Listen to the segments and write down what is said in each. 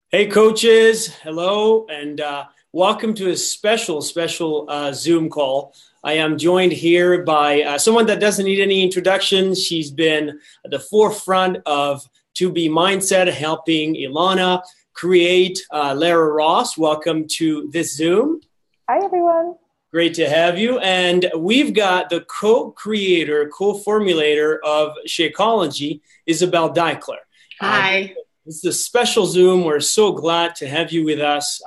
Hey, coaches. Hello, and welcome to a special Zoom call. I am joined here by someone that doesn't need any introduction. She's been at the forefront of 2B Mindset, helping Ilana create Lara Ross. Welcome to this Zoom. Hi, everyone. Great to have you. And we've got the co-creator, co-formulator of Shakeology, Isabelle Daikeler. Hi. This is a special Zoom. We're so glad to have you with us.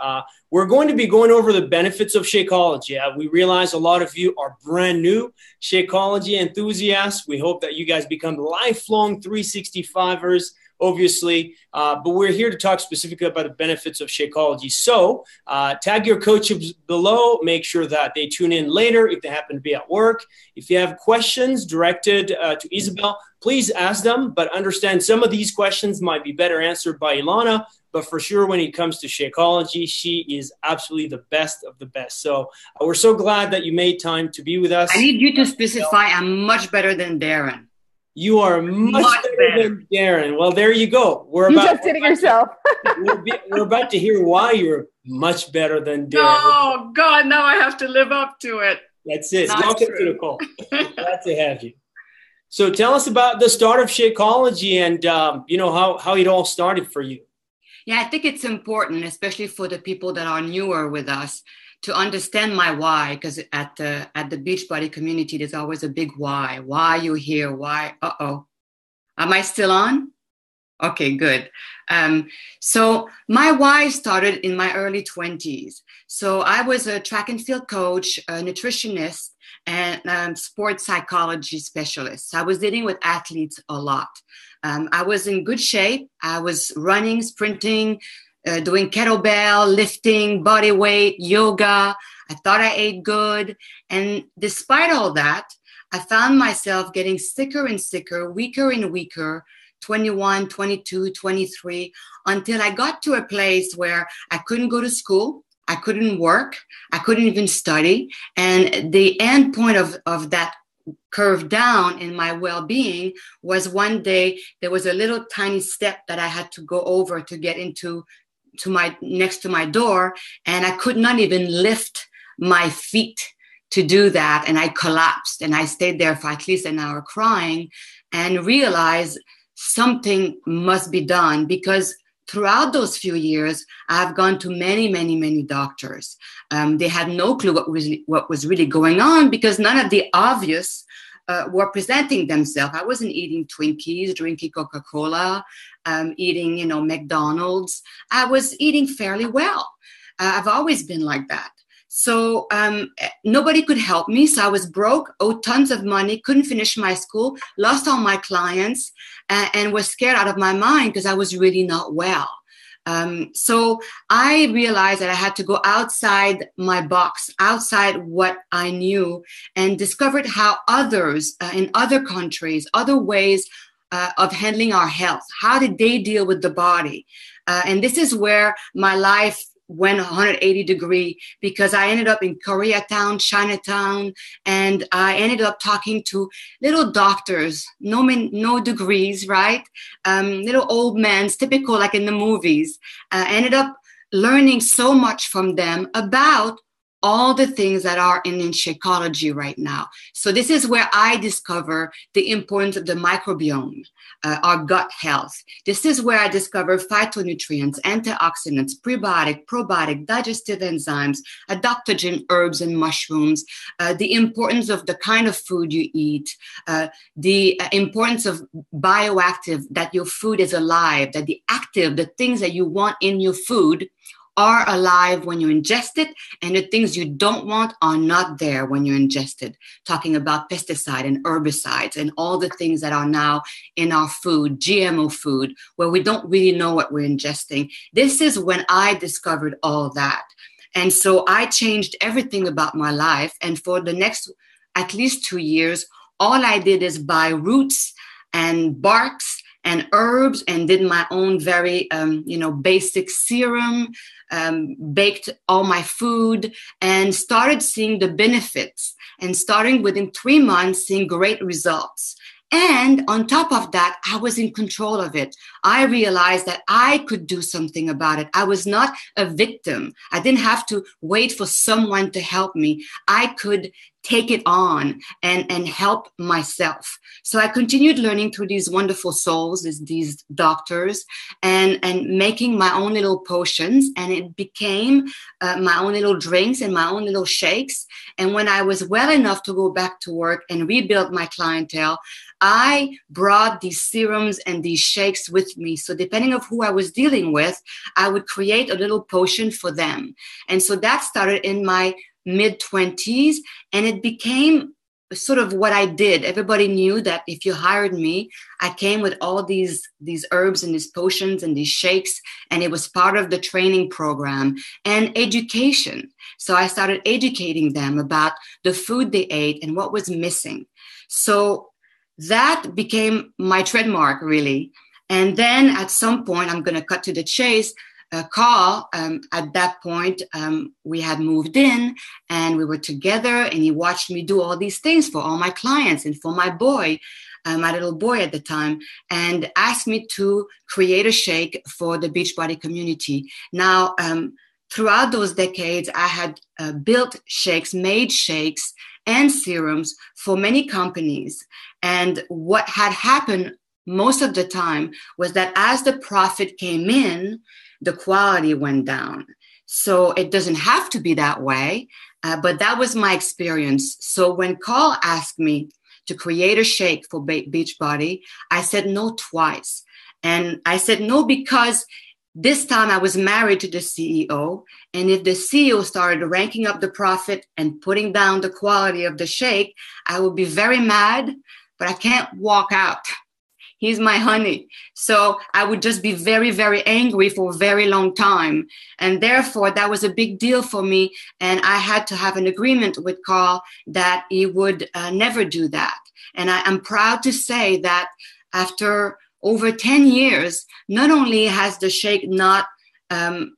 We're going to be going over the benefits of Shakeology. We realize a lot of you are brand new Shakeology enthusiasts. We hope that you guys become lifelong 365ers, obviously. But we're here to talk specifically about the benefits of Shakeology. So tag your coaches below. Make sure that they tune in later if they happen to be at work. If you have questions directed to Isabelle, please ask them, but understand some of these questions might be better answered by Ilana. But for sure, when it comes to Shakeology, she is absolutely the best of the best. So we're so glad that you made time to be with us. I need you to specify I'm much better than Darren. You are much better than Darren. Well, there you go. You just did it yourself. We're about to hear why you're much better than Darren. Oh, God, now I have to live up to it. That's it. Welcome to the call. Glad to have you. So tell us about the start of Shakeology and, how it all started for you. Yeah, I think it's important, especially for the people that are newer with us, to understand my why, because at the Beachbody community, there's always a big why. Why are you here? Why? Uh-oh. Am I still on? Okay, good. So my why started in my early 20s. So I was a track and field coach, a nutritionist, and sports psychology specialist. I was dealing with athletes a lot. I was in good shape. I was running, sprinting, doing kettlebell, lifting, body weight, yoga. I thought I ate good. And despite all that, I found myself getting sicker and sicker, weaker and weaker, 21, 22, 23, until I got to a place where I couldn't go to school. I couldn't work. I couldn't even study. And the end point of that curve down in my well-being was one day there was a little tiny step that I had to go over to get next to my door. And I could not even lift my feet to do that. And I collapsed and I stayed there for at least an hour crying and realized something must be done, because throughout those few years, I've gone to many, many, many doctors. They had no clue what was really going on, because none of the obvious were presenting themselves. I wasn't eating Twinkies, drinking Coca-Cola, eating, McDonald's. I was eating fairly well. I've always been like that. So nobody could help me. So I was broke, owed tons of money, couldn't finish my school, lost all my clients, and was scared out of my mind because I was really not well. So I realized that I had to go outside my box, outside what I knew, and discovered how others in other countries, other ways of handling our health, how did they deal with the body? And this is where my life went 180 degree, because I ended up in Koreatown, Chinatown, and I ended up talking to little doctors, no degrees, right? Little old men, typical like in the movies. Ended up learning so much from them about all the things that are in Shakeology right now. So this is where I discover the importance of the microbiome, our gut health. This is where I discover phytonutrients, antioxidants, prebiotic, probiotic, digestive enzymes, adaptogen herbs and mushrooms, the importance of the kind of food you eat, the importance of bioactive, that your food is alive, that the things that you want in your food are alive when you ingest it, and the things you don't want are not there when you ingest it. Talking about pesticide and herbicides and all the things that are now in our food, GMO food, where we don't really know what we're ingesting. This is when I discovered all that. And so I changed everything about my life. And for the next at least 2 years, all I did is buy roots and barks and herbs, and did my own very, basic serum, baked all my food, and started seeing the benefits, and starting within 3 months, seeing great results. And on top of that, I was in control of it. I realized that I could do something about it. I was not a victim. I didn't have to wait for someone to help me. I could take it on and help myself. So I continued learning through these wonderful souls, these doctors, and making my own little potions. And it became my own little drinks and my own little shakes. And when I was well enough to go back to work and rebuild my clientele, I brought these serums and these shakes with me. So depending on who I was dealing with, I would create a little potion for them. And so that started in my mid-20s, and it became sort of what I did. Everybody knew that if you hired me, I came with all these herbs and these potions and these shakes, and it was part of the training program and education. So I started educating them about the food they ate and what was missing. So that became my trademark, really. And then at some point, I'm going to cut to the chase, Carl, at that point, we had moved in and we were together, and he watched me do all these things for all my clients and for my boy, my little boy at the time, and asked me to create a shake for the Beachbody community. Now, throughout those decades, I had built shakes, made shakes and serums for many companies. And what had happened most of the time was that as the profit came in, the quality went down. So it doesn't have to be that way, but that was my experience. So when Carl asked me to create a shake for Beachbody, I said no twice. And I said no because this time I was married to the CEO. And if the CEO started ranking up the profit and putting down the quality of the shake, I would be very mad, but I can't walk out. He's my honey. So I would just be very, very angry for a very long time. And therefore, that was a big deal for me. And I had to have an agreement with Carl that he would never do that. And I'm proud to say that after over 10 years, not only has the shake not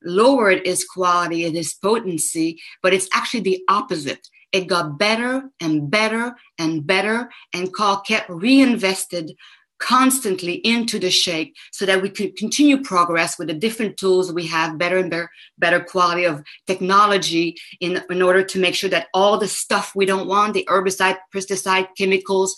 lowered its quality and its potency, but it's actually the opposite. It got better and better and better. And Carl kept reinvested constantly into the shake so that we could continue progress with the different tools we have, better and better quality of technology in order to make sure that all the stuff we don't want, the herbicide, pesticide, chemicals,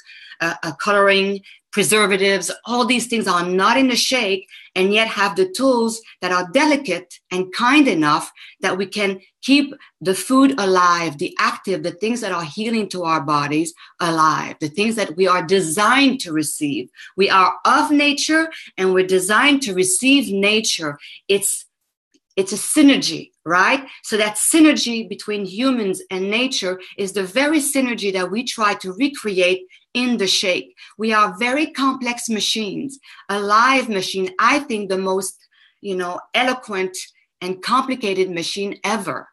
coloring, preservatives, all these things are not in the shake, and yet have the tools that are delicate and kind enough that we can keep the food alive, the active, the things that are healing to our bodies alive, the things that we are designed to receive. We are of nature and we're designed to receive nature. It's a synergy, right? So that synergy between humans and nature is the very synergy that we try to recreate in the shake. We are very complex machines, a live machine. I think the most, eloquent and complicated machine ever.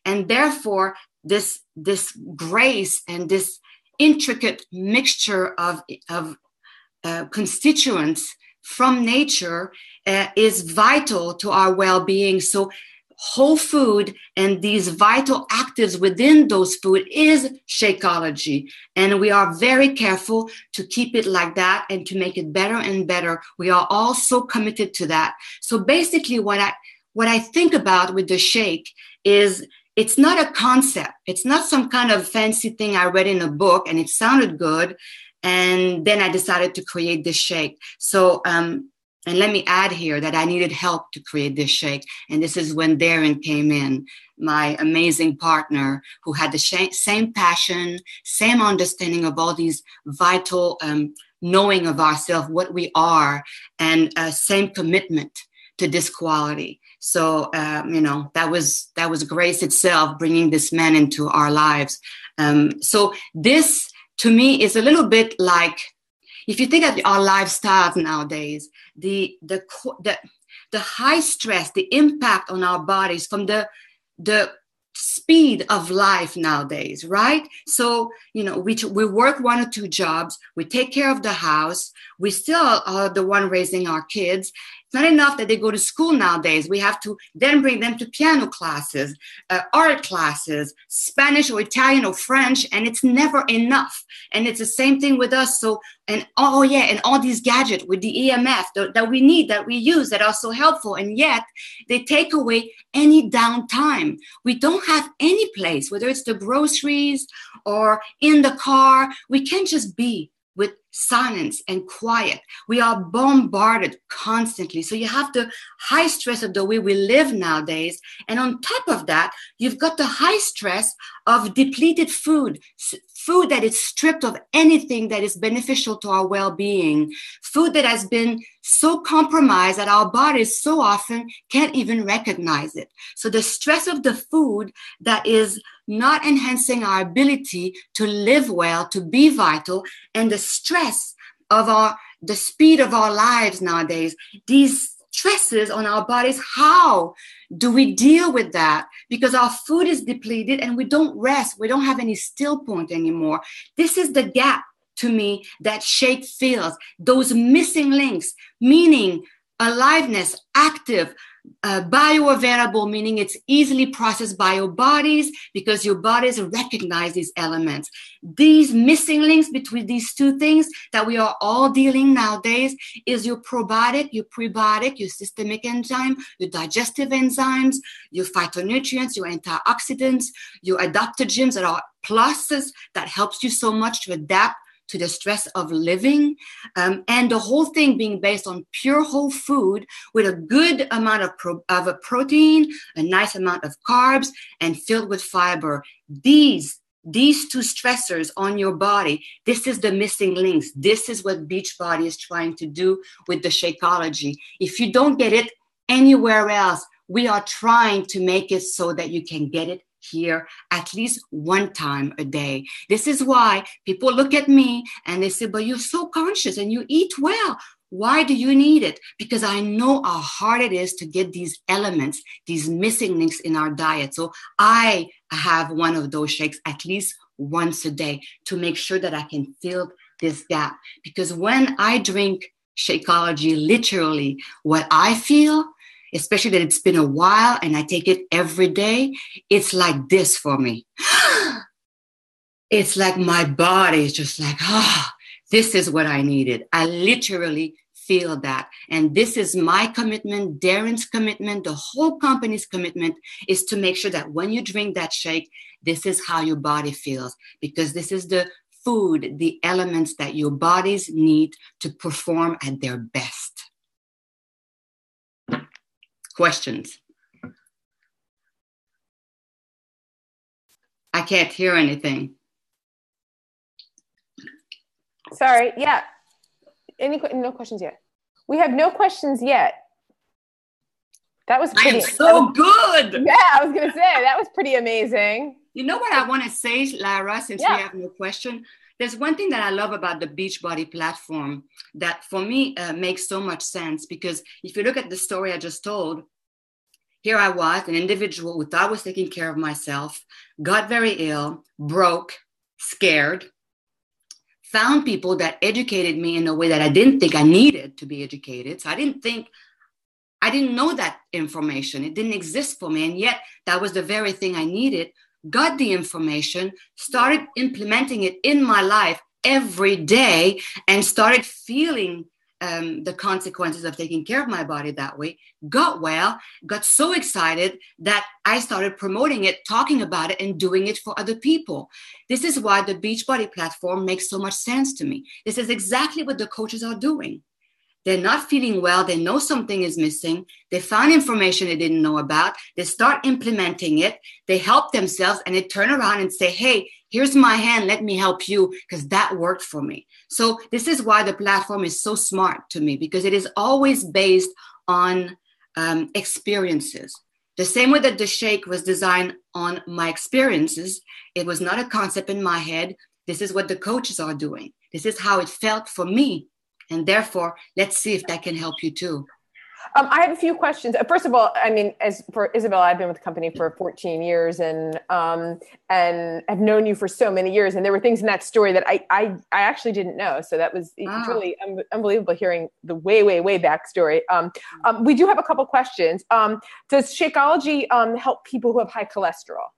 And therefore, this grace and this intricate mixture of constituents from nature is vital to our well-being. So whole food and these vital actives within those food is Shakeology. And we are very careful to keep it like that and to make it better and better. We are all so committed to that. So basically what I think about with the shake is it's not a concept. It's not some kind of fancy thing I read in a book and it sounded good. And then I decided to create this shake. So, and let me add here that I needed help to create this shake. And this is when Darren came in, my amazing partner who had the same passion, same understanding of all these vital knowing of ourselves, what we are, and same commitment to this quality. So, that was grace itself, bringing this man into our lives. So this, to me, is a little bit like, if you think of our lifestyles nowadays, the high stress, the impact on our bodies from the speed of life nowadays, right? So, we work 1 or 2 jobs, we take care of the house, we still are the one raising our kids. It's not enough that they go to school nowadays. We have to then bring them to piano classes, art classes, Spanish or Italian or French, and it's never enough. And it's the same thing with us. So, and oh yeah, and all these gadgets with the EMF that we need, that we use, that are so helpful, and yet they take away any downtime. We don't have any place, whether it's the groceries or in the car. We can't just be with silence and quiet. We are bombarded constantly. So you have the high stress of the way we live nowadays. And on top of that, you've got the high stress of depleted food, food that is stripped of anything that is beneficial to our well-being, food that has been so compromised that our bodies so often can't even recognize it. So the stress of the food that is not enhancing our ability to live well, to be vital, and the stress of the speed of our lives nowadays, these stresses on our bodies, how do we deal with that? Because our food is depleted and we don't rest. We don't have any still point anymore. This is the gap to me that Shake fills, those missing links, meaning aliveness, active, bioavailable, meaning it's easily processed by your bodies because your bodies recognize these elements. These missing links between these two things that we are all dealing nowadays is your probiotic, your prebiotic, your systemic enzyme, your digestive enzymes, your phytonutrients, your antioxidants, your adaptogens that are pluses that helps you so much to adapt to the stress of living, and the whole thing being based on pure whole food with a good amount of a protein, a nice amount of carbs, and filled with fiber. These two stressors on your body, this is the missing links. This is what Beachbody is trying to do with the Shakeology. If you don't get it anywhere else, we are trying to make it so that you can get it here at least one time a day. This is why people look at me and they say, but you're so conscious and you eat well. Why do you need it? Because I know how hard it is to get these elements, these missing links in our diet. So I have one of those shakes at least once a day to make sure that I can fill this gap. Because when I drink Shakeology, literally what I feel, especially that it's been a while and I take it every day, it's like this for me. It's like my body is just like, this is what I needed. I literally feel that. And this is my commitment, Darren's commitment, the whole company's commitment is to make sure that when you drink that shake, this is how your body feels, because this is the food, the elements that your bodies need to perform at their best. Questions? I can't hear anything. Sorry. Yeah. No questions yet. We have no questions yet. That was pretty. I am so good. Yeah, I was going to say, that was pretty amazing. You know what I want to say, Lara, since we have no question? There's one thing that I love about the Beachbody platform that for me makes so much sense, because if you look at the story I just told, here I was, an individual who thought I was taking care of myself, got very ill, broke, scared, found people that educated me in a way that I didn't think I needed to be educated. So I didn't know that information. It didn't exist for me. And yet that was the very thing I needed. Got the information, started implementing it in my life every day, and started feeling the consequences of taking care of my body that way. Got well, got so excited that I started promoting it, talking about it, and doing it for other people. This is why the Beachbody platform makes so much sense to me. This is exactly what the coaches are doing. They're not feeling well. They know something is missing. They found information they didn't know about. They start implementing it. They help themselves, and they turn around and say, hey, here's my hand. Let me help you, because that worked for me. So this is why the platform is so smart to me, because it is always based on experiences. The same way that the shake was designed on my experiences. It was not a concept in my head. This is what the coaches are doing. This is how it felt for me. And therefore, let's see if that can help you too. I have a few questions. First of all, I mean, as for Isabelle, I've been with the company for 14 years and have known you for so many years. And there were things in that story that I actually didn't know. So that was truly unbelievable hearing the way back story. We do have a couple questions. Does Shakeology help people who have high cholesterol?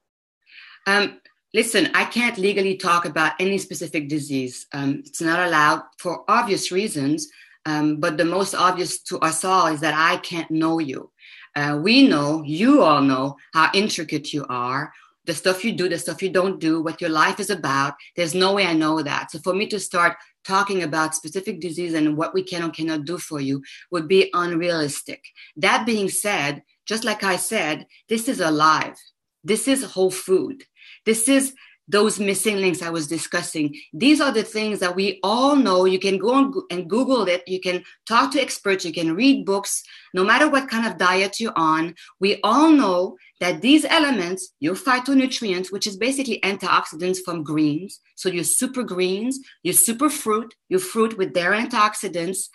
Listen, I can't legally talk about any specific disease. It's not allowed for obvious reasons. But the most obvious to us all is that I can't know you. We know, you all know how intricate you are, the stuff you do, the stuff you don't do, what your life is about. There's no way I know that. So for me to start talking about specific disease and what we can or cannot do for you would be unrealistic. That being said, just like I said, this is alive. This is whole food. This is those missing links I was discussing. These are the things that we all know. You can go and Google it. You can talk to experts. You can read books. No matter what kind of diet you're on, we all know that these elements, your phytonutrients, which is basically antioxidants from greens, so your super greens, your super fruit, your fruit with their antioxidants,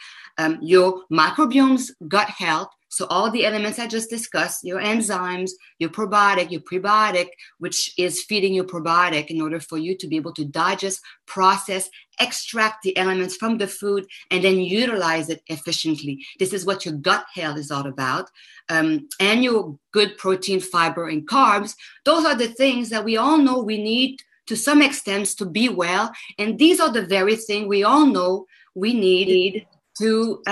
your microbiome's gut health, so all the elements I just discussed, your enzymes, your probiotic, your prebiotic, which is feeding your probiotic in order for you to be able to digest, process, extract the elements from the food, and then utilize it efficiently. This is what your gut health is all about. And your good protein, fiber, and carbs. Those are the things that we all know we need to some extent to be well. And these are the very things we all know we need to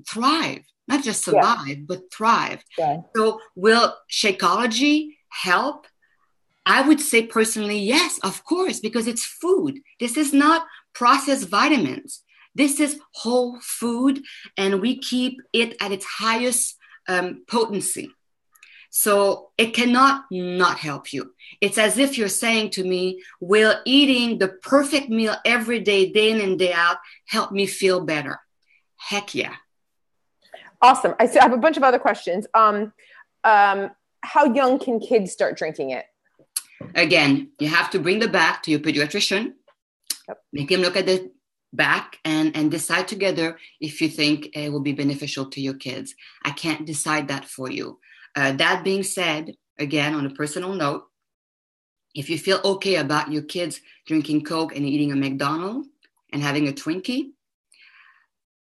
thrive. Not just survive, but thrive. Yeah. So will Shakeology help? I would say personally, yes, of course, because it's food. This is not processed vitamins. This is whole food, and we keep it at its highest potency. So it cannot not help you. It's as if you're saying to me, will eating the perfect meal every day in and day out, help me feel better? Heck yeah. Awesome. I have a bunch of other questions. How young can kids start drinking it? Again, you have to bring the back to your pediatrician, make him look at the back and decide together if you think it will be beneficial to your kids. I can't decide that for you. That being said, again, on a personal note, if you feel okay about your kids drinking Coke and eating a McDonald's and having a Twinkie,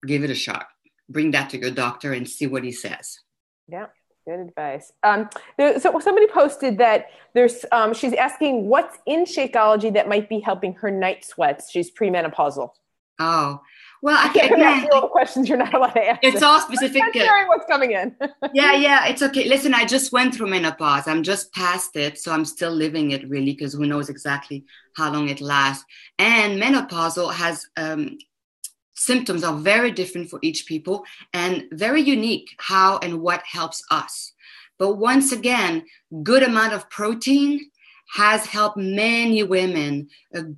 give it a shot. Bring that to your doctor and see what he says. Yeah, good advice. So somebody posted that she's asking what's in Shakeology that might be helping her night sweats. She's premenopausal. Oh, well, I can't ask you all the questions you're not allowed to answer. It's all specific. I'm sharing what's coming in. Yeah, it's okay. Listen, I just went through menopause. I'm just past it, so I'm still living it really, because who knows exactly how long it lasts. And menopausal has symptoms are very different for each people and very unique how and what helps us. But once again, good amount of protein has helped many women,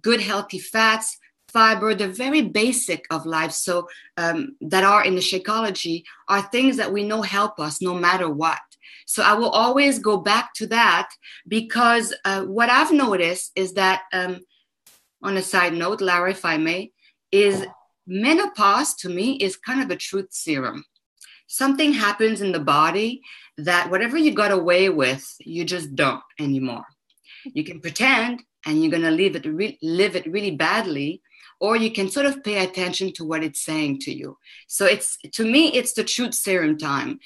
good healthy fats, fiber, the very basic of life. So that are in the Shakeology are things that we know help us no matter what. So I will always go back to that, because what I've noticed is that, on a side note, Lara, if I may, is menopause to me is kind of a truth serum. Something happens in the body that whatever you got away with, you just don't anymore. You can pretend and you're going to live it really badly, or you can sort of pay attention to what it's saying to you. So to me, it's the truth serum time.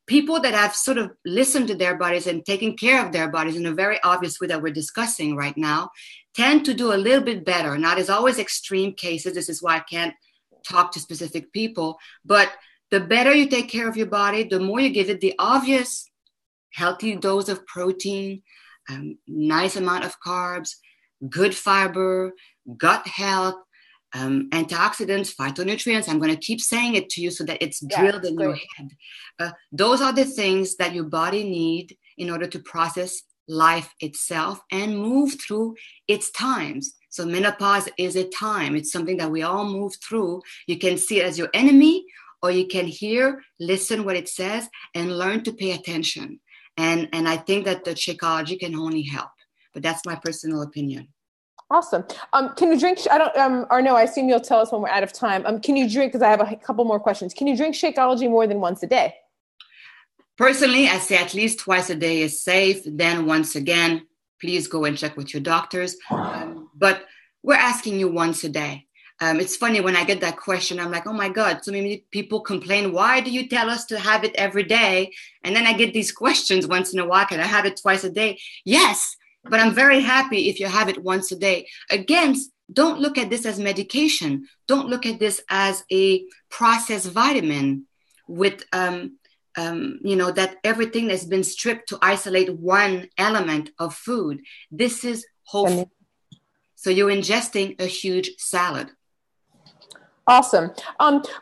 People that have sort of listened to their bodies and taken care of their bodies in a very obvious way that we're discussing right now tend to do a little bit better. Now, there's always extreme cases. This is why I can't talk to specific people. But the better you take care of your body, the more you give it the obvious healthy dose of protein, nice amount of carbs, good fiber, gut health, antioxidants, phytonutrients. I'm going to keep saying it to you so that it's drilled in your head. Those are the things that your body needs in order to process life itself and move through its times. So menopause is a time. It's something that we all move through. You can see it as your enemy, or you can listen what it says and learn to pay attention. And I think that the Shakeology can only help. But that's my personal opinion. Awesome. Can you drink? I don't. Or no, I assume you'll tell us when we're out of time. Can you drink? Because I have a couple more questions. Can you drink Shakeology more than once a day? Personally, I say at least twice a day is safe. Then once again, please go and check with your doctors. But we're asking you once a day. It's funny when I get that question, I'm like, oh my God, so many people complain. Why do you tell us to have it every day? And then I get these questions once in a while. Can I have it twice a day? Yes, but I'm very happy if you have it once a day. Again, don't look at this as medication. Don't look at this as a processed vitamin with, that everything that's been stripped to isolate one element of food. This is whole food. So you're ingesting a huge salad. Awesome.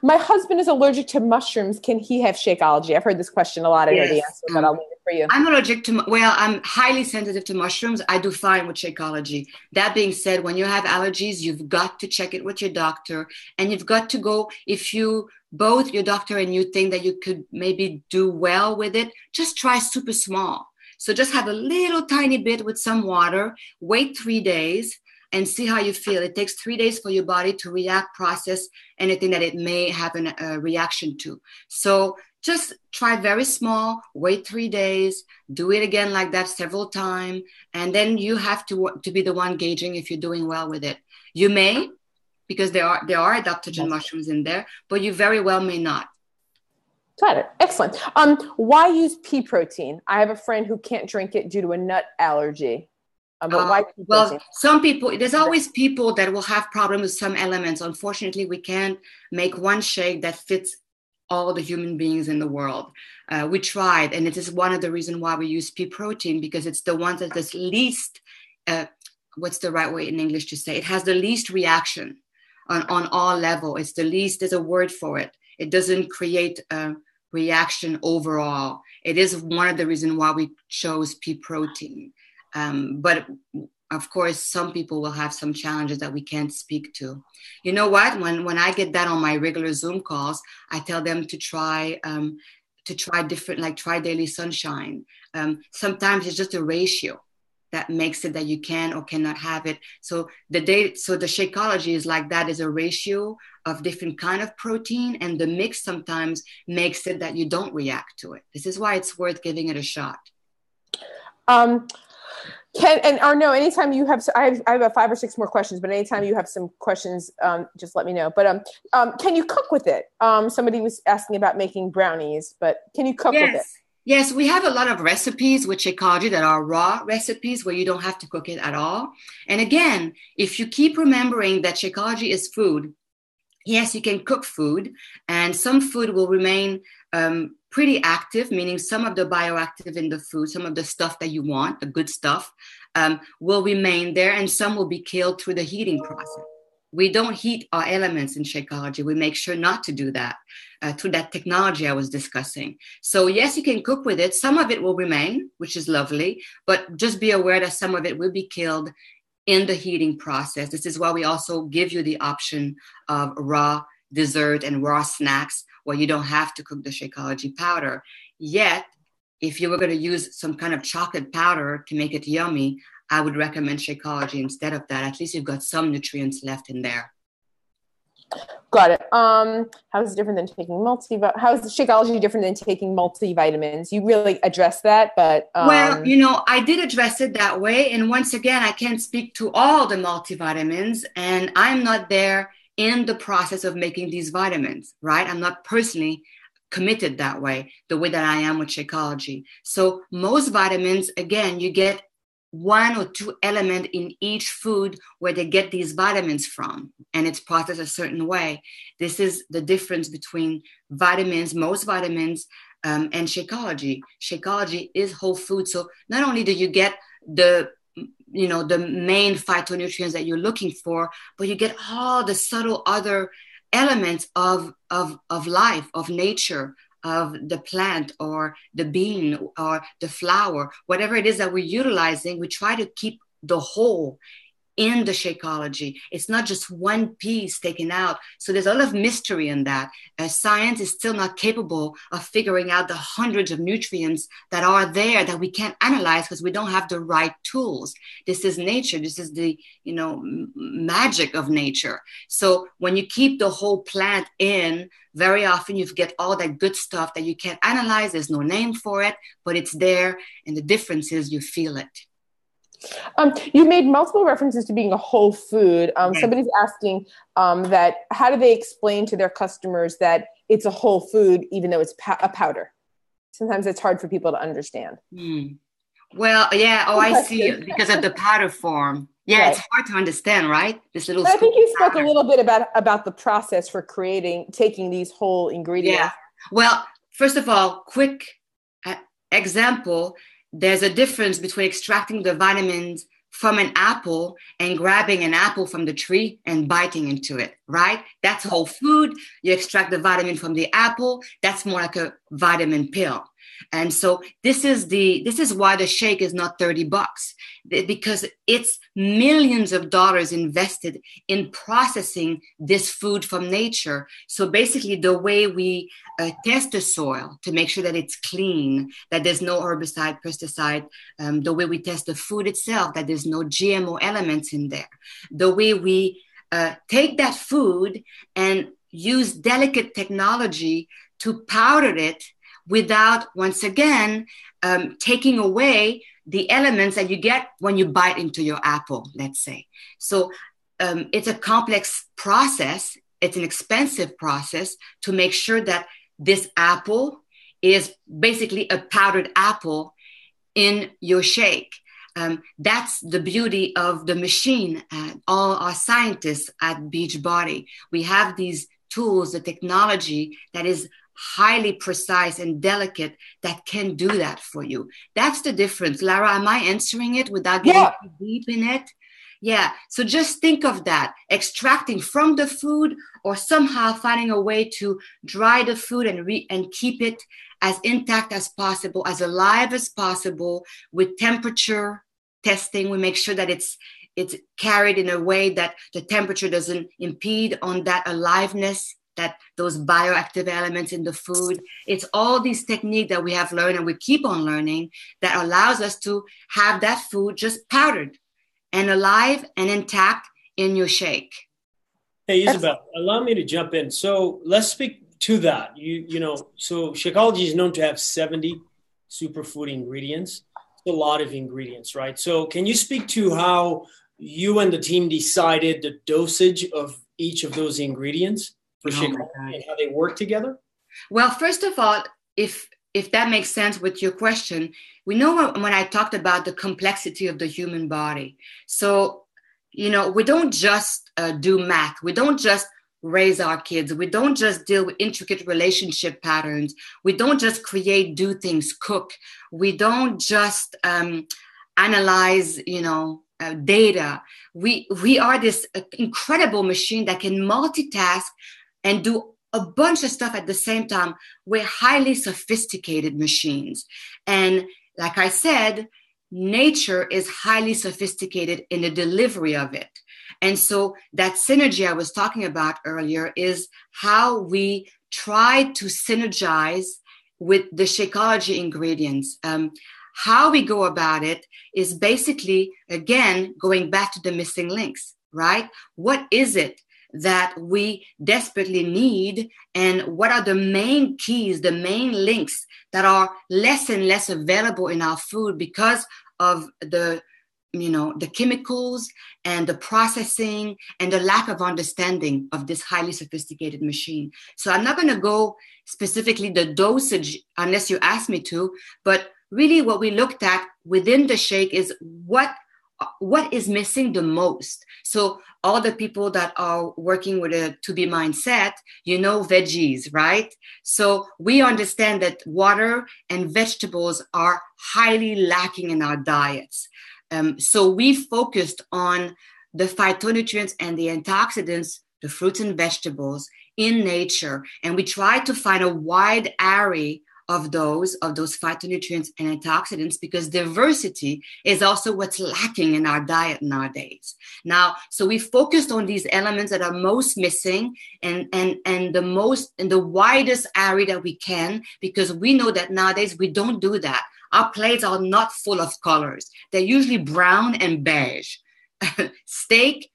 My husband is allergic to mushrooms. Can he have Shakeology? I've heard this question a lot. I know the answer, but I'll leave it for you. I'm allergic to, I'm highly sensitive to mushrooms. I do fine with Shakeology. That being said, when you have allergies, you've got to check it with your doctor, and you've got to go, if you, both your doctor and you think that you could maybe do well with it, just try super small. So just have a little tiny bit with some water, wait 3 days, and see how you feel. It takes 3 days for your body to react, process anything that it may have a reaction to. So just try very small, wait 3 days, do it again like that several times, and then you have to be the one gauging if you're doing well with it. You may, because there are adaptogen mushrooms in there, but you very well may not. Got it. Excellent. Why use pea protein? I have a friend who can't drink it due to a nut allergy. But why? Well, some people, there's always people that will have problems with some elements. Unfortunately, we can't make one shake that fits all the human beings in the world. We tried, and it is one of the reasons why we use pea protein, because it's the one that is least, what's the right way in English to say? It has the least reaction on all level. It's the least, there's a word for it. It doesn't create a reaction overall. It is one of the reasons why we chose pea protein. But of course, some people will have some challenges that we can't speak to. You know what? When I get that on my regular Zoom calls, I tell them to try different, like try Daily Sunshine. Sometimes it's just a ratio that makes it that you can or cannot have it. So the Shakeology is like that, is a ratio of different kind of protein, and the mix sometimes makes it that you don't react to it. This is why it's worth giving it a shot. Anytime you have, I have about 5 or 6 more questions, but anytime you have some questions, just let me know. But can you cook with it? Somebody was asking about making brownies, but can you cook with it? Yes, we have a lot of recipes with Shakeology that are raw recipes where you don't have to cook it at all. And again, if you keep remembering that Shakeology is food, yes, you can cook food, and some food will remain pretty active, meaning some of the bioactive in the food, some of the stuff that you want, the good stuff, will remain there, and some will be killed through the heating process. We don't heat our elements in Shakeology. We make sure not to do that through that technology I was discussing. So yes, you can cook with it. Some of it will remain, which is lovely, but just be aware that some of it will be killed in the heating process. This is why we also give you the option of raw dessert and raw snacks where you don't have to cook the Shakeology powder. Yet, if you were going to use some kind of chocolate powder to make it yummy, I would recommend Shakeology instead of that. At least you've got some nutrients left in there. Got it. How is it different than taking how is Shakeology different than taking multivitamins? You really addressed that, but well, I did address it that way. And once again, I can't speak to all the multivitamins, and I'm not there in the process of making these vitamins, right? I'm not personally committed that way, the way that I am with Shakeology. So most vitamins, again, you get 1 or 2 elements in each food where they get these vitamins from, and it's processed a certain way. This is the difference between vitamins, most vitamins, and Shakeology. Shakeology is whole food. So not only do you get the main phytonutrients that you're looking for, but you get all the subtle other elements of life, of nature, of the plant or the bean or the flower, whatever it is that we're utilizing. We try to keep the whole in the Shakeology. It's not just one piece taken out. So there's a lot of mystery in that. Science is still not capable of figuring out the hundreds of nutrients that are there that we can't analyze because we don't have the right tools. This is nature. This is the, magic of nature. So when you keep the whole plant in, very often you get all that good stuff that you can't analyze. There's no name for it, but it's there. And the difference is you feel it. You made multiple references to being a whole food. Yes. Somebody's asking that how do they explain to their customers that it's a whole food, even though it's a powder? Sometimes it's hard for people to understand. Well, yeah. Oh, I see. Because of the powder form. Yeah, right. It's hard to understand, right? This little. But I think you spoke a little bit about the process for taking these whole ingredients. Yeah. Well, first of all, quick example. There's a difference between extracting the vitamins from an apple and grabbing an apple from the tree and biting into it, right? That's whole food. You extract the vitamin from the apple. That's more like a vitamin pill. And so this is why the shake is not $30, because it's millions of dollars invested in processing this food from nature. So basically the way we test the soil to make sure that it's clean, that there's no herbicide, pesticide, the way we test the food itself, that there's no GMO elements in there, the way we take that food and use delicate technology to powder it without, once again, taking away the elements that you get when you bite into your apple, let's say. So it's a complex process. It's an expensive process to make sure that this apple is basically a powdered apple in your shake. That's the beauty of the machine. All our scientists at Beachbody, we have these tools, the technology that is highly precise and delicate that can do that for you. That's the difference. Lara, am I answering it without getting too deep in it? Yeah. So just think of that, extracting from the food or somehow finding a way to dry the food and keep it as intact as possible, as alive as possible with temperature testing. We make sure that it's carried in a way that the temperature doesn't impede on that aliveness, that those bioactive elements in the food. It's all these techniques that we have learned and we keep on learning that allows us to have that food just powdered and alive and intact in your shake. Hey, Isabelle, allow me to jump in. So let's speak to that. So Shakeology is known to have 70 superfood ingredients. It's a lot of ingredients, right? So can you speak to how you and the team decided the dosage of each of those ingredients for Shakeology and how they work together? Well, first of all, if that makes sense with your question, we know when I talked about the complexity of the human body. So, we don't just do math. We don't just raise our kids. We don't just deal with intricate relationship patterns. We don't just create, do things, cook. We don't just analyze, data. We are this incredible machine that can multitask and do a bunch of stuff at the same time. We're highly sophisticated machines. And like I said, nature is highly sophisticated in the delivery of it. And so that synergy I was talking about earlier is how we try to synergize with the Shakeology ingredients. How we go about it is basically, again, going back to the missing links, right? What is it that we desperately need, and what are the main keys, the main links that are less and less available in our food because of the chemicals and the processing and the lack of understanding of this highly sophisticated machine. So I'm not going to go specifically the dosage unless you ask me to, but really what we looked at within the shake is what is missing the most. So all the people that are working with a to-be mindset, veggies, right? So we understand that water and vegetables are highly lacking in our diets. So we focused on the phytonutrients and the antioxidants, the fruits and vegetables in nature. And we tried to find a wide array of those phytonutrients and antioxidants, because diversity is also what's lacking in our diet nowadays. Now, so we focused on these elements that are most missing and the most in the widest area that we can, because we know that nowadays we don't do that. Our plates are not full of colors. They're usually brown and beige. Steak,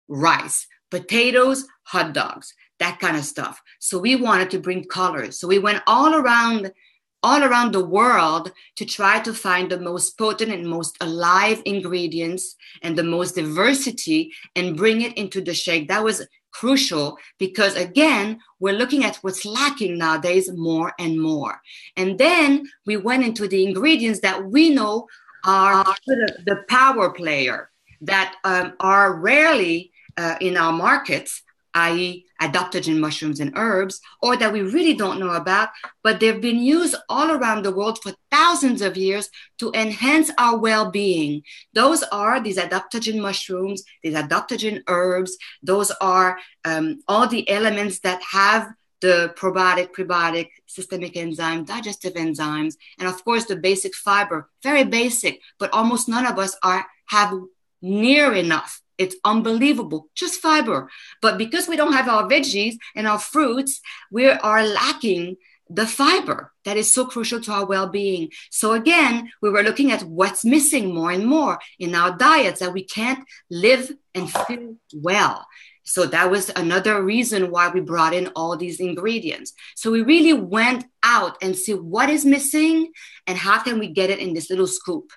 rice, potatoes, hot dogs, that kind of stuff. So we wanted to bring colors. So we went all around the world to try to find the most potent and most alive ingredients and the most diversity and bring it into the shake. That was crucial because, again, we're looking at what's lacking nowadays more and more. And then we went into the ingredients that we know are the power player, that are rarely in our markets, i.e. adaptogen mushrooms and herbs, or that we really don't know about, but they've been used all around the world for thousands of years to enhance our well-being. Those are these adaptogen mushrooms, these adaptogen herbs. Those are all the elements that have the probiotic, prebiotic, systemic enzyme, digestive enzymes, and of course the basic fiber, very basic, but almost none of us have near enough. It's unbelievable, just fiber. But because we don't have our veggies and our fruits, we are lacking the fiber that is so crucial to our well-being. So again, we were looking at what's missing more and more in our diets, that we can't live and feel well. So that was another reason why we brought in all these ingredients. So we really went out and see what is missing and how can we get it in this little scoop.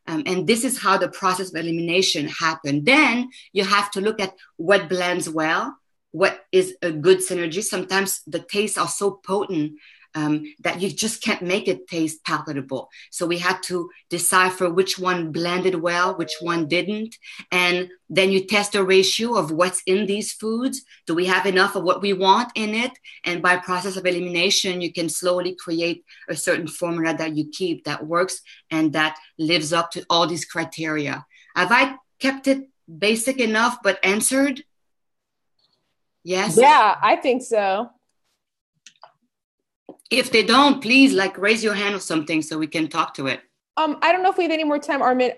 And this is how the process of elimination happened. Then you have to look at what blends well, what is a good synergy. Sometimes the tastes are so potent that you just can't make it taste palatable. So we had to decipher which one blended well, which one didn't. And then you test the ratio of what's in these foods. Do we have enough of what we want in it? And by process of elimination, you can slowly create a certain formula that you keep, that works and that lives up to all these criteria. Have I kept it basic enough but answered? Yes? Yeah, I think so. If they don't, please raise your hand or something so we can talk to it. I don't know if we have any more time, Arna,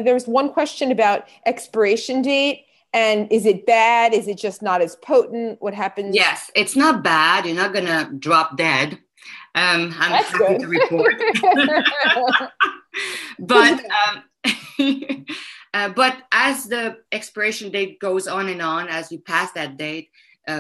there was one question about expiration date. And is it bad? Is it just not as potent? What happens? Yes, it's not bad. You're not going to drop dead. I'm That's happy good. to report. But as the expiration date goes on and on, as you pass that date,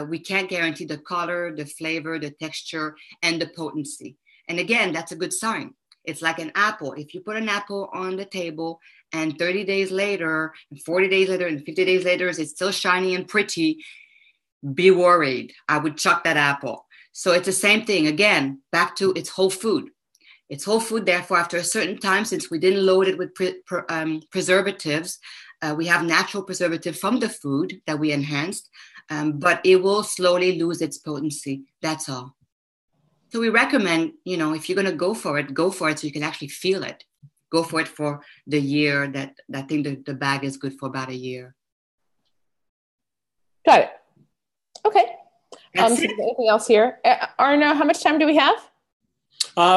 we can't guarantee the color, the flavor, the texture, and the potency. And again, that's a good sign. It's like an apple. If you put an apple on the table and 30 days later, and 40 days later, and 50 days later, it's still shiny and pretty, be worried. I would chuck that apple. So it's the same thing. Again, back to it's whole food. It's whole food. Therefore, after a certain time, since we didn't load it with preservatives, we have natural preservative from the food that we enhanced, but it will slowly lose its potency. That's all. So we recommend, if you're going to go for it so you can actually feel it. Go for it for the year that I think the bag is good for about a year. Got it. Okay. That's it. Anything else here? Arna, how much time do we have?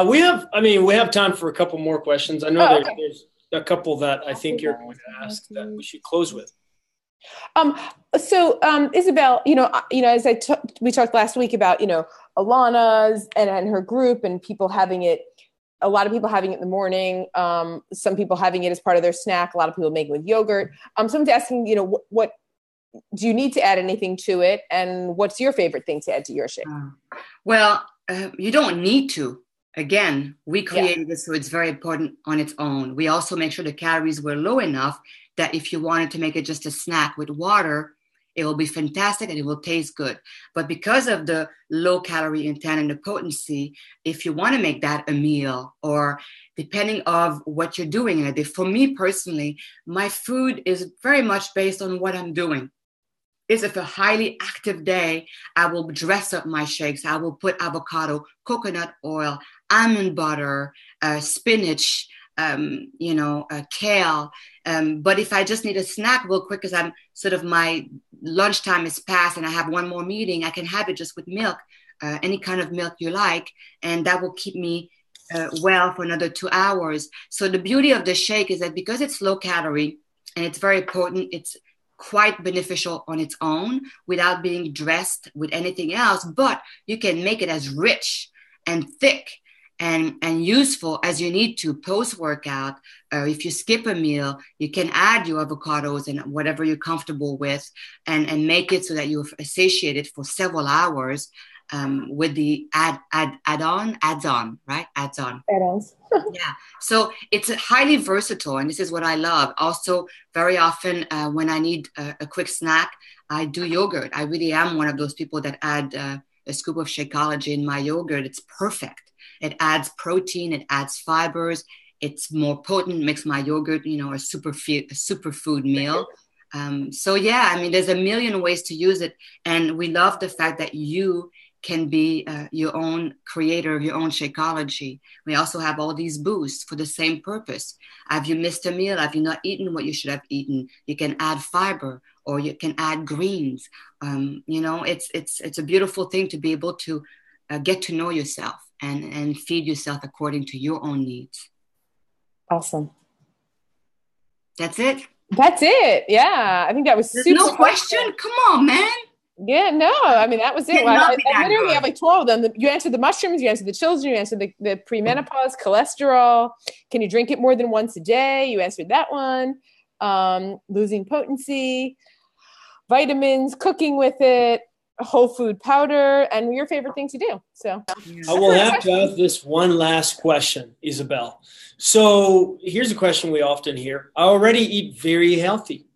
We have time for a couple more questions. I know there's a couple that I think you're going to ask that we should close with. So Isabelle, as we talked last week about, Alana's and her group and people having it, a lot of people having it in the morning, some people having it as part of their snack, a lot of people make it with yogurt. Someone's asking, what do you need to add anything to it? And what's your favorite thing to add to your shake? You don't need to. Again, we created this, so it's very important on its own. We also make sure the calories were low enough that if you wanted to make it just a snack with water, it will be fantastic and it will taste good. But because of the low calorie intent and the potency, if you want to make that a meal, or depending of what you're doing in a day, for me personally, my food is very much based on what I'm doing. If it's a highly active day, I will dress up my shakes. I will put avocado, coconut oil, almond butter, spinach, kale. But if I just need a snack real quick, because my lunchtime is past and I have one more meeting, I can have it just with milk. any kind of milk you like, and that will keep me well for another 2 hours. So the beauty of the shake is that because it's low calorie and it's very potent, it's quite beneficial on its own without being dressed with anything else, but you can make it as rich and thick and useful as you need to post-workout. If you skip a meal, you can add your avocados and whatever you're comfortable with and make it so that you're satiated for several hours with the add-on, right? Adds-on. Add-ons. Yeah. So it's highly versatile, and this is what I love. Also, very often when I need a quick snack, I do yogurt. I really am one of those people that add a scoop of Shakeology in my yogurt. It's perfect. It adds protein, it adds fibers, it's more potent, makes my yogurt, a superfood meal. So yeah, I mean, there's a million ways to use it. And we love the fact that you can be your own creator of your own Shakeology. We also have all these boosts for the same purpose. Have you missed a meal? Have you not eaten what you should have eaten? You can add fiber or you can add greens. It's a beautiful thing to be able to get to know yourself and feed yourself according to your own needs. Awesome. That's it? That's it. Yeah. I think that was There's super no question? helpful. Come on, man. Yeah, no. I mean, that was it. I literally have like 12 of them. You answered the mushrooms, you answered the children, you answered the premenopause, cholesterol. Can you drink it more than once a day? You answered that one. Losing potency, vitamins, cooking with it, whole food powder, and your favorite thing to do. So I will have to have this one last question, Isabelle. So here's a question we often hear. I already eat very healthy.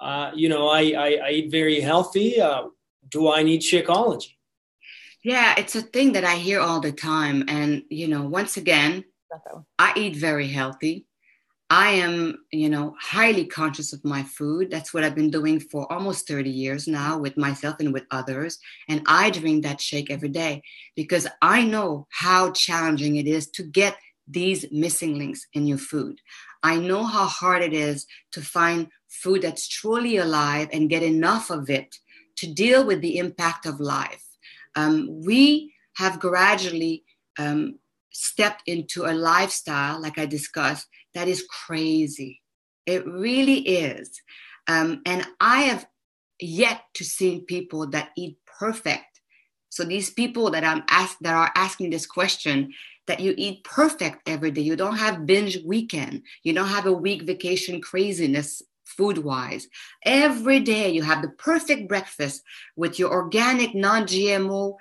I eat very healthy. Do I need Shakeology? Yeah, it's a thing that I hear all the time. And, once again, I eat very healthy. I am, highly conscious of my food. That's what I've been doing for almost 30 years now with myself and with others. And I drink that shake every day because I know how challenging it is to get these missing links in your food. I know how hard it is to find food that's truly alive and get enough of it to deal with the impact of life. We have gradually stepped into a lifestyle, like I discussed, that is crazy. It really is. And I have yet to see people that eat perfect. So these people that are asking this question, that you eat perfect every day. You don't have binge weekend. You don't have a week vacation craziness food-wise. Every day you have the perfect breakfast with your organic, non-GMO,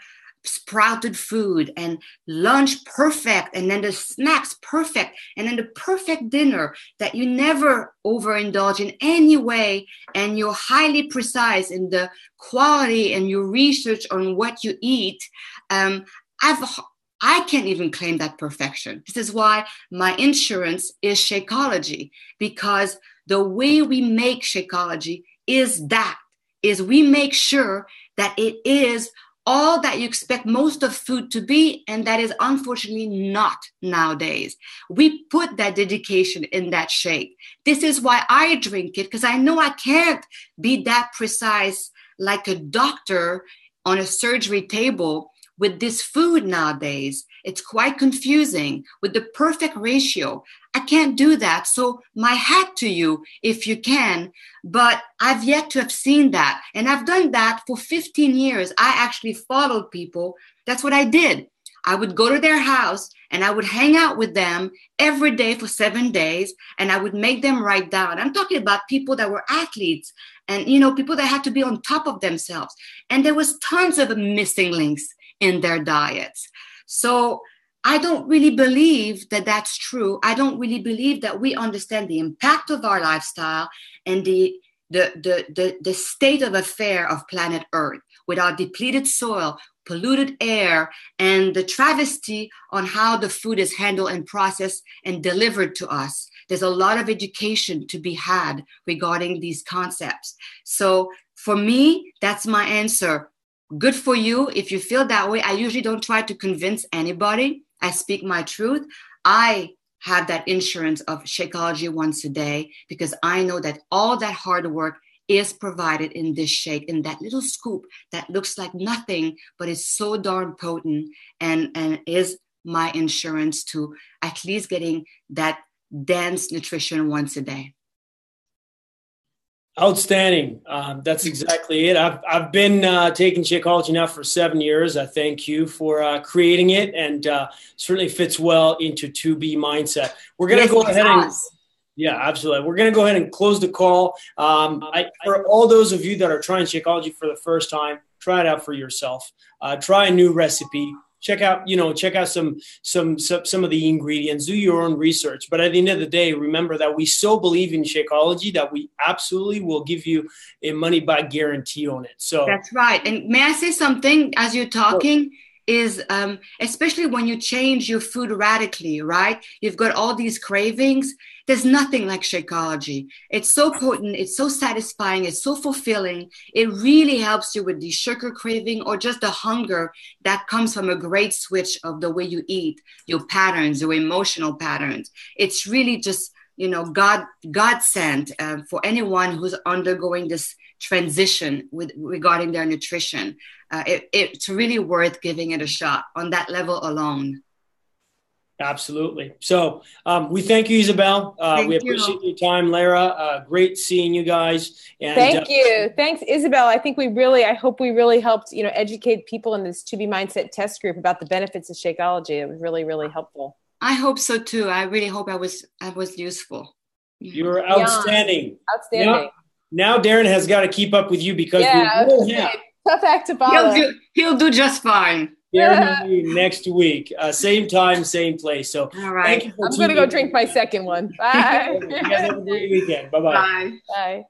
sprouted food, and lunch perfect, and then the snacks perfect, and then the perfect dinner that you never overindulge in any way, and you're highly precise in the quality and your research on what you eat. I can't even claim that perfection. This is why my insurance is Shakeology, because the way we make Shakeology is we make sure that it is all that you expect most of food to be, and that is unfortunately not nowadays. We put that dedication in that shake. This is why I drink it, because I know I can't be that precise like a doctor on a surgery table with this food nowadays. It's quite confusing with the perfect ratio. I can't do that. So my hat to you if you can, but I've yet to have seen that. And I've done that for 15 years. I actually followed people. That's what I did. I would go to their house and I would hang out with them every day for 7 days, and I would make them write down. I'm talking about people that were athletes and, people that had to be on top of themselves. And there was tons of missing links in their diets. So I don't really believe that that's true. I don't really believe that we understand the impact of our lifestyle and the state of affair of planet Earth with our depleted soil, polluted air, and the travesty on how the food is handled and processed and delivered to us. There's a lot of education to be had regarding these concepts. So for me, that's my answer. Good for you if you feel that way. I usually don't try to convince anybody. I speak my truth. I have that insurance of Shakeology once a day because I know that all that hard work is provided in this shake, in that little scoop that looks like nothing, but is so darn potent and is my insurance to at least getting that dense nutrition once a day. Outstanding. That's exactly it. I've been taking Shakeology now for 7 years. I thank you for creating it, and certainly fits well into 2B mindset. We're going to go ahead and yeah, absolutely. We're going to go ahead and close the call. For all those of you that are trying Shakeology for the first time, try it out for yourself. Try a new recipe. Check out some of the ingredients, do your own research. But at the end of the day, remember that we so believe in Shakeology that we absolutely will give you a money back guarantee on it. So that's right. And may I say something as you're talking? Is especially when you change your food radically, right? You've got all these cravings. There's nothing like Shakeology. It's so potent. It's so satisfying. It's so fulfilling. It really helps you with the sugar craving or just the hunger that comes from a great switch of the way you eat, your patterns, your emotional patterns. It's really just, God sent for anyone who's undergoing this transition regarding their nutrition. It's really worth giving it a shot on that level alone. Absolutely. So we thank you, Isabelle. We appreciate your time, Lara. Great seeing you guys. And, thank you. Thanks, Isabelle. I hope we really helped, educate people in this 2B Mindset test group about the benefits of Shakeology. It was really, really helpful. I hope so too. I really hope I was useful. You're outstanding. Outstanding. Now Darren has got to keep up with you because tough act to follow. He'll do just fine. Darren next week, same time, same place. So all right. I'm going to go drink my second one. Bye. You guys have a great weekend. Bye-bye. Bye. Bye.